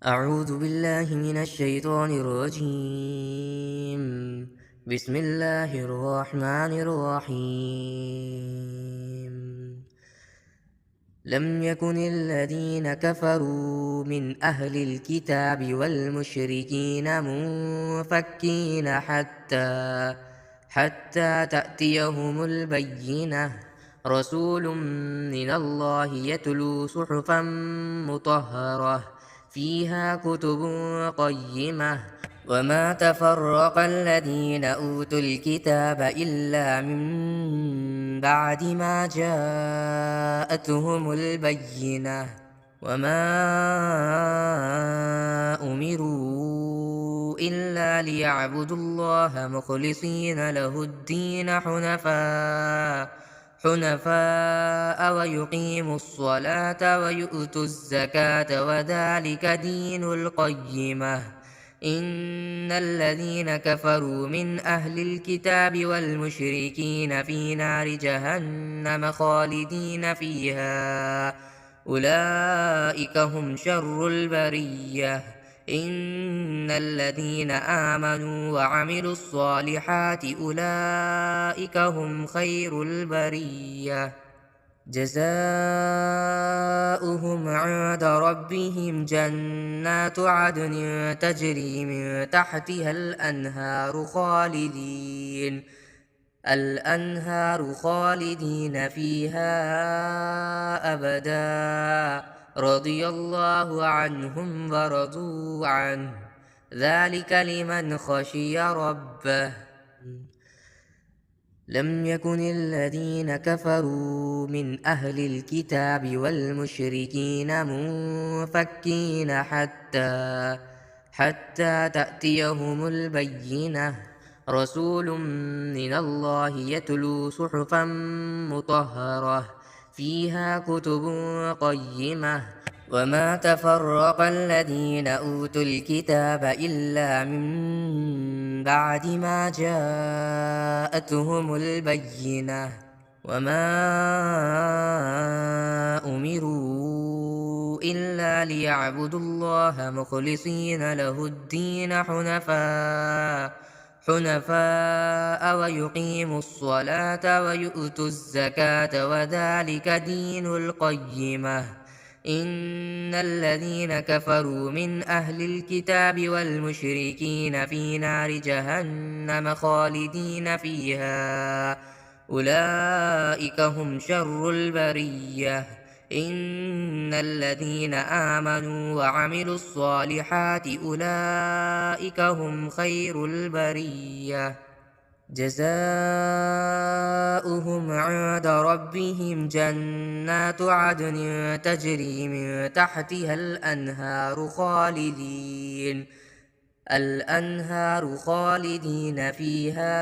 أعوذ بالله من الشيطان الرجيم. بسم الله الرحمن الرحيم. لم يكن الذين كفروا من أهل الكتاب والمشركين منفكين حتى تأتيهم البينة. رسول من الله يتلو صحفا مطهرة فيها كتب قيمة. وما تفرق الذين أوتوا الكتاب إلا من بعد ما جاءتهم البينة. وما أمروا إلا ليعبدوا الله مخلصين له الدين حنفاء ويقيموا الصلاة ويؤتوا الزكاة وذلك دين القيمة. إن الذين كفروا من أهل الكتاب والمشركين في نار جهنم خالدين فيها أولئك هم شر البرية. إن الذين آمنوا وعملوا الصالحات أولئك هم خير البرية. جزاؤهم عند ربهم جنات عدن تجري من تحتها الأنهار خالدين فيها أبدا. رضي الله عنهم ورضوا عنه ذلك لمن خشي ربه. لم يكن الذين كفروا من أهل الكتاب والمشركين منفكين حتى تأتيهم البينة. رسول من الله يتلو صحفا مطهرة فيها كتب قيمة. وما تفرق الذين أوتوا الكتاب إلا من بعد ما جاءتهم البينة. وما أمروا إلا ليعبدوا الله مخلصين له الدين حنفاء ويقيموا الصلاة ويؤتوا الزكاة وذلك دين القيمة. إن الذين كفروا من أهل الكتاب والمشركين في نار جهنم خالدين فيها أولئك هم شر البرية. إن الذين آمنوا وعملوا الصالحات أولئك هم خير البرية. جزاؤهم عند ربهم جنات عدن تجري من تحتها الأنهار خالدين فيها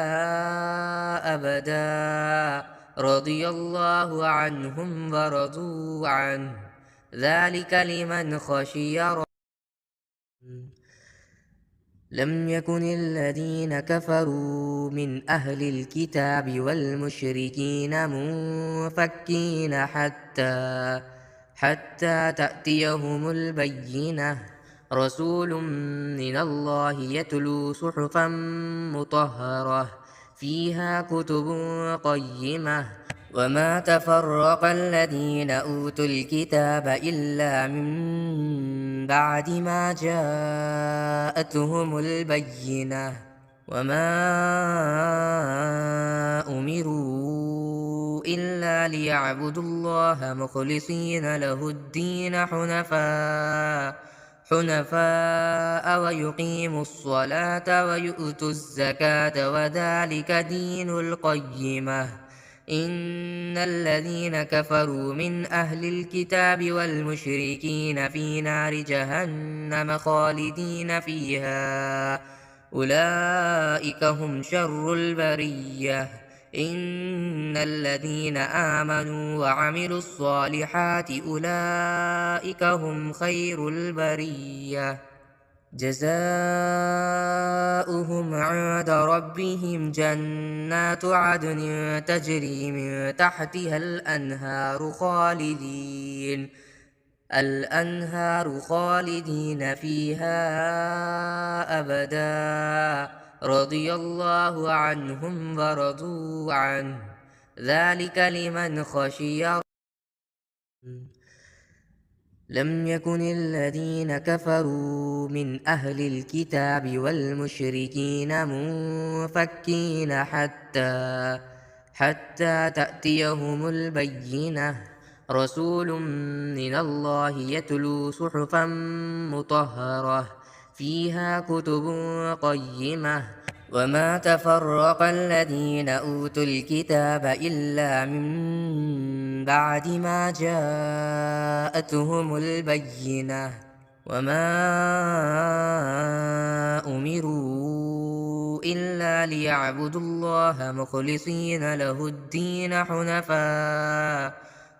أبدا. رضي الله عنهم ورضوا عنه ذلك لمن خشي ربه. لم يكن الذين كفروا من أهل الكتاب والمشركين منفكين حتى تأتيهم البينة. رسول من الله يتلو صحفا مطهرة فيها كتب قيمة. وما تفرق الذين أوتوا الكتاب إلا من بعد ما جاءتهم البينة. وما أمروا إلا ليعبدوا الله مخلصين له الدين حنفاء ويقيموا الصلاة ويؤتوا الزكاة وذلك دين القيمة. إن الذين كفروا من أهل الكتاب والمشركين في نار جهنم خالدين فيها أولئك هم شر البرية. إن الذين آمنوا وعملوا الصالحات أولئك هم خير البرية. جزاؤهم عند ربهم جنات عدن تجري من تحتها الأنهار الأنهار خالدين فيها أبدا رضي الله عنهم ورضوا عنه ذلك لمن خشي ربه. لم يكن الذين كفروا من أهل الكتاب والمشركين منفكين حتى تأتيهم البينة رسول من الله يتلو صحفا مطهرة فيها كتب قيمة وما تفرق الذين أوتوا الكتاب إلا من بعد ما جاءتهم البينة وما أمروا إلا ليعبدوا الله مخلصين له الدين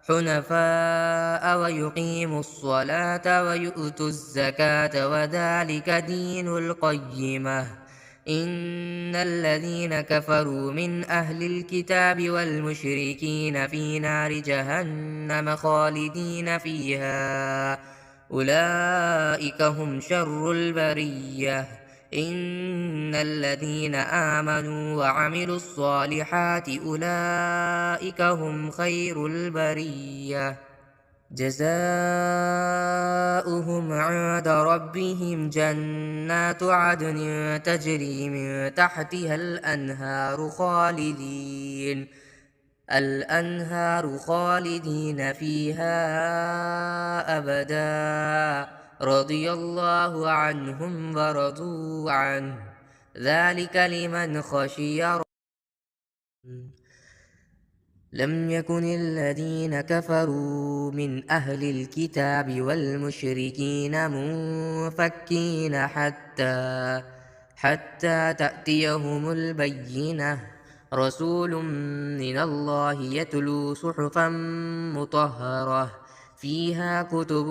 حنفاء ويقيموا الصلاة ويؤتوا الزكاة وذلك دين القيمة. إن الذين كفروا من أهل الكتاب والمشركين في نار جهنم خالدين فيها أولئك هم شر البرية. إن الذين آمنوا وعملوا الصالحات أولئك هم خير البرية جزاؤهم عند ربهم جنات عدن تجري من تحتها الأنهار خالدين فيها أبدا رضي الله عنهم ورضوا عنه ذلك لمن خشي ربه. لم يكن الذين كفروا من أهل الكتاب والمشركين منفكين حتى تأتيهم البينة رسول من الله يتلو صحفا مطهرة فيها كتب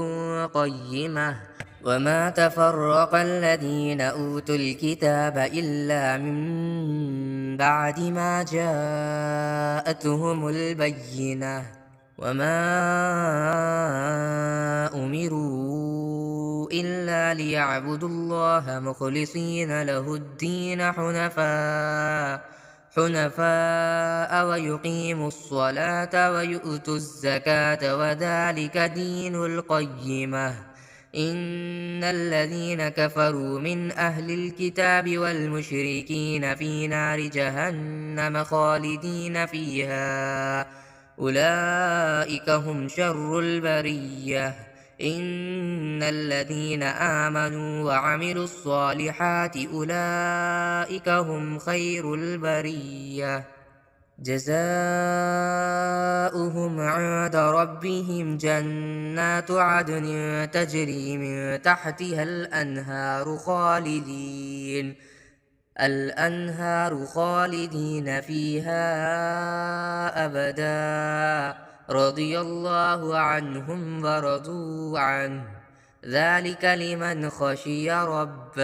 قيمة وما تفرق الذين أوتوا الكتاب إلا من بعد ما جاءتهم البينة وما أمروا إلا ليعبدوا الله مخلصين له الدين حنفاء ويقيموا الصلاة ويؤتوا الزكاة وذلك دين القيمة. إن الذين كفروا من أهل الكتاب والمشركين في نار جهنم خالدين فيها أولئك هم شر البرية. إن الذين آمنوا وعملوا الصالحات أولئك هم خير البرية جزاؤهم عند ربهم جنات عدن تجري من تحتها الأنهار خالدين فيها أبدا رضي الله عنهم ورضوا عنه ذلك لمن خشي ربه.